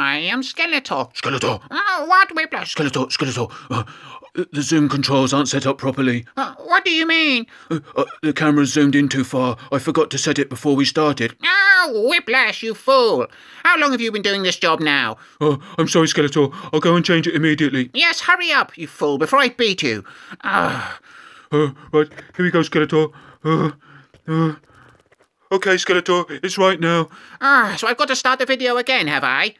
I am Skeletor. Skeletor! Oh, what, Whiplash? Skeletor! The zoom controls aren't set up properly. What do you mean? The camera's zoomed in too far. I forgot to set it before we started. Oh, Whiplash, you fool. How long have you been doing this job now? I'm sorry, Skeletor. I'll go and change it immediately. Yes, hurry up, you fool, before I beat you. Right, here we go, Skeletor. Okay, Skeletor, it's right now. So I've got to start the video again, have I?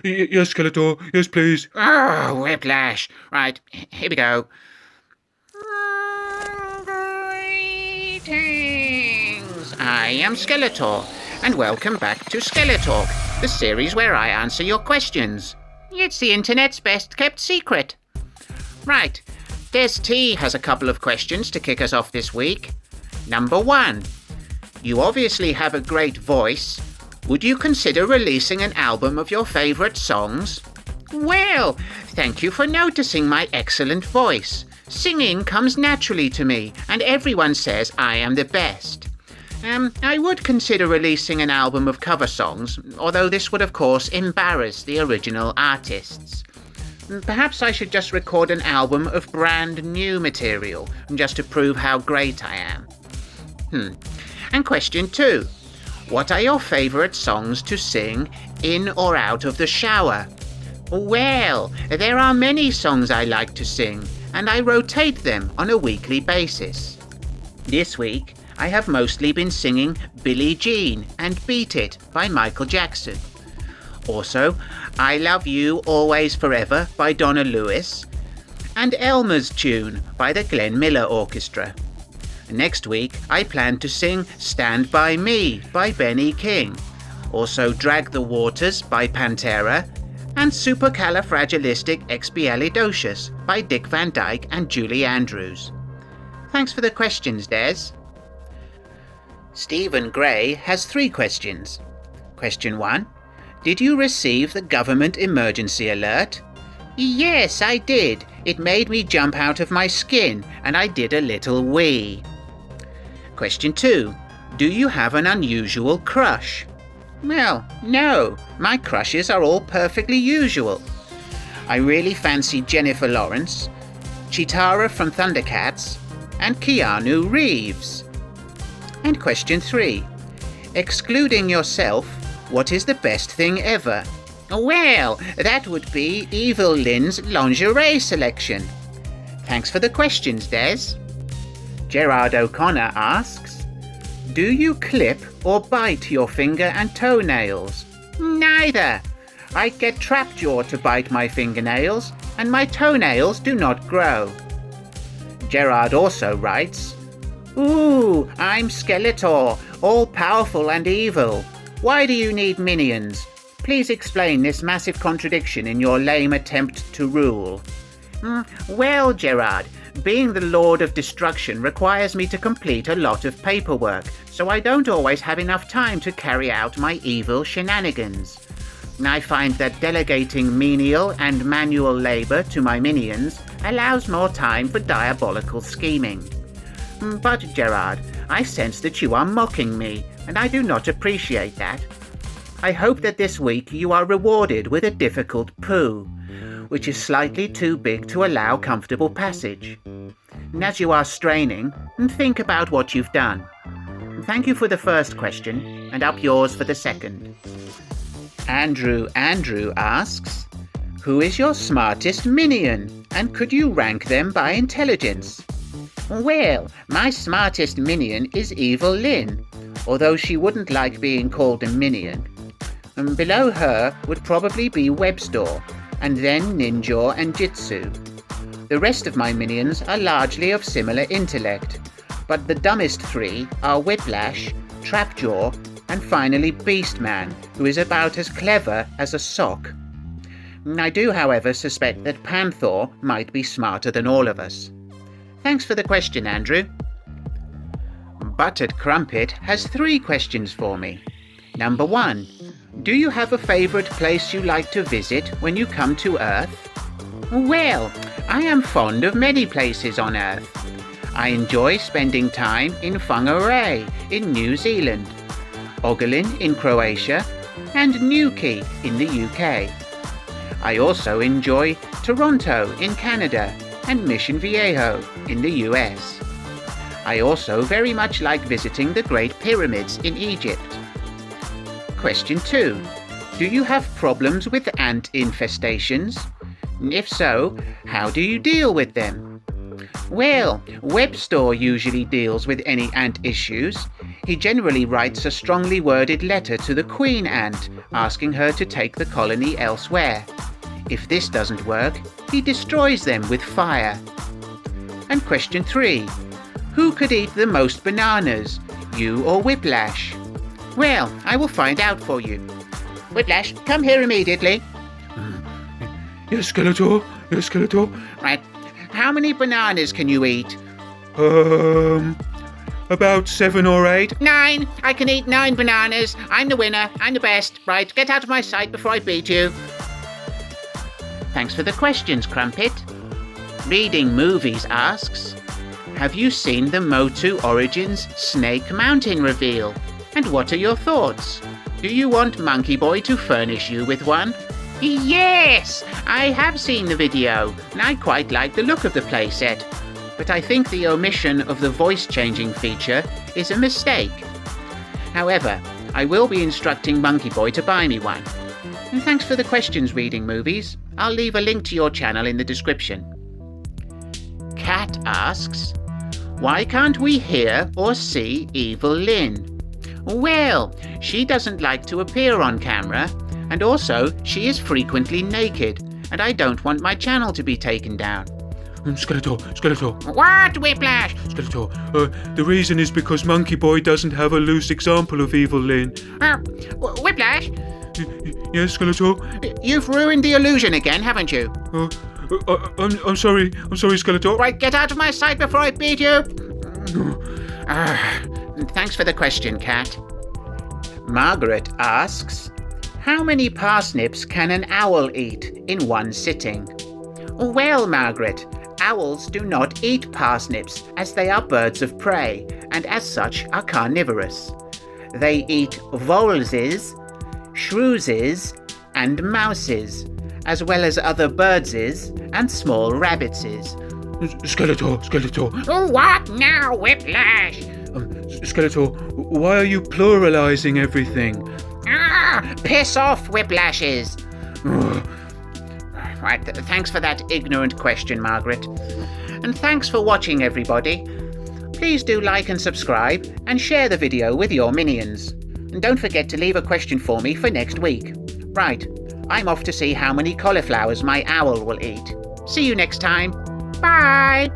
Yes, Skeletor. Yes, please. Whiplash. Right, here we go. Greetings. I am Skeletor, and welcome back to SkeleTalk, the series where I answer your questions. It's the internet's best kept secret. Right, Des T has a couple of questions to kick us off this week. Number 1. You obviously have a great voice. Would you consider releasing an album of your favourite songs? Well, thank you for noticing my excellent voice. Singing comes naturally to me, and everyone says I am the best. I would consider releasing an album of cover songs, although this would of course embarrass the original artists. Perhaps I should just record an album of brand new material, just to prove how great I am. And question 2. What are your favourite songs to sing in or out of the shower? Well, there are many songs I like to sing, and I rotate them on a weekly basis. This week, I have mostly been singing Billie Jean and Beat It by Michael Jackson. Also, I Love You Always Forever by Donna Lewis, and Elmer's Tune by the Glenn Miller Orchestra. Next week, I plan to sing Stand By Me by Benny King, also Drag the Waters by Pantera, and Supercalifragilisticexpialidocious by Dick Van Dyke and Julie Andrews. Thanks for the questions, Des. Stephen Gray has 3 questions. Question 1. Did you receive the government emergency alert? Yes, I did. It made me jump out of my skin, and I did a little wee. Question 2. Do you have an unusual crush? Well, no. My crushes are all perfectly usual. I really fancy Jennifer Lawrence, Chitara from Thundercats, and Keanu Reeves. And question 3. Excluding yourself, what is the best thing ever? Well, that would be Evil-Lyn's lingerie selection. Thanks for the questions, Des. Gerard O'Connor asks, do you clip or bite your finger and toenails? Neither. I get trapjaw to bite my fingernails, and my toenails do not grow. Gerard also writes, Ooh, I'm Skeletor, all-powerful and evil. Why do you need minions? Please explain this massive contradiction in your lame attempt to rule. Well, Gerard, being the Lord of Destruction requires me to complete a lot of paperwork, so I don't always have enough time to carry out my evil shenanigans. I find that delegating menial and manual labour to my minions allows more time for diabolical scheming. But, Gerard, I sense that you are mocking me, and I do not appreciate that. I hope that this week you are rewarded with a difficult poo, which is slightly too big to allow comfortable passage. And as you are straining, think about what you've done. Thank you for the first question, and up yours for the second. Andrew asks, who is your smartest minion, and could you rank them by intelligence? Well, my smartest minion is Evil-Lyn, although she wouldn't like being called a minion. And below her would probably be Webstore, and then Ninja and Jitsu. The rest of my minions are largely of similar intellect, but the dumbest 3 are Whiplash, Trapjaw, and finally Beastman, who is about as clever as a sock. I do, however, suspect that Panther might be smarter than all of us. Thanks for the question, Andrew. Buttered Crumpet has 3 questions for me. Number 1. Do you have a favourite place you like to visit when you come to Earth? Well, I am fond of many places on Earth. I enjoy spending time in Whangarei in New Zealand, Ogulin in Croatia, and Newquay in the UK. I also enjoy Toronto in Canada and Mission Viejo in the US. I also very much like visiting the Great Pyramids in Egypt. Question 2. Do you have problems with ant infestations? If so, how do you deal with them? Well, Webstore usually deals with any ant issues. He generally writes a strongly worded letter to the queen ant, asking her to take the colony elsewhere. If this doesn't work, he destroys them with fire. And question 3. Who could eat the most bananas, you or Whiplash? Well, I will find out for you. Whiplash, come here immediately. Yes, Skeletor. Yes, Skeletor. Right. How many bananas can you eat? About 7 or 8. 9. I can eat 9 bananas. I'm the winner. I'm the best. Right, get out of my sight before I beat you. Thanks for the questions, Crumpet. Reading Movies asks, have you seen the MOTU Origins Snake Mountain reveal? And what are your thoughts? Do you want Monkey Boy to furnish you with one? Yes, I have seen the video, and I quite like the look of the playset. But I think the omission of the voice-changing feature is a mistake. However, I will be instructing Monkey Boy to buy me one. And thanks for the questions, Reading Movies. I'll leave a link to your channel in the description. Cat asks, why can't we hear or see Evil-Lyn? Well, she doesn't like to appear on camera, and also she is frequently naked, and I don't want my channel to be taken down. Skeletor. What, Whiplash? Skeletor, the reason is because Monkey Boy doesn't have a loose example of Evil-Lyn. Whiplash? Yes, Skeletor? You've ruined the illusion again, haven't you? I'm sorry. I'm sorry, Skeletor. Right, get out of my sight before I beat you. Thanks for the question, Cat. Margaret asks, how many parsnips can an owl eat in one sitting? Well, Margaret, owls do not eat parsnips as they are birds of prey and as such are carnivorous. They eat voleses, shrewses and mouses, as well as other birdses and small rabbitses. Skeletor. Oh, what now, Whiplash? Skeletor, why are you pluralizing everything? Piss off, Whiplashes. Right, thanks for that ignorant question, Margaret. And thanks for watching, everybody. Please do like and subscribe and share the video with your minions. And don't forget to leave a question for me for next week. Right, I'm off to see how many cauliflowers my owl will eat. See you next time. Bye!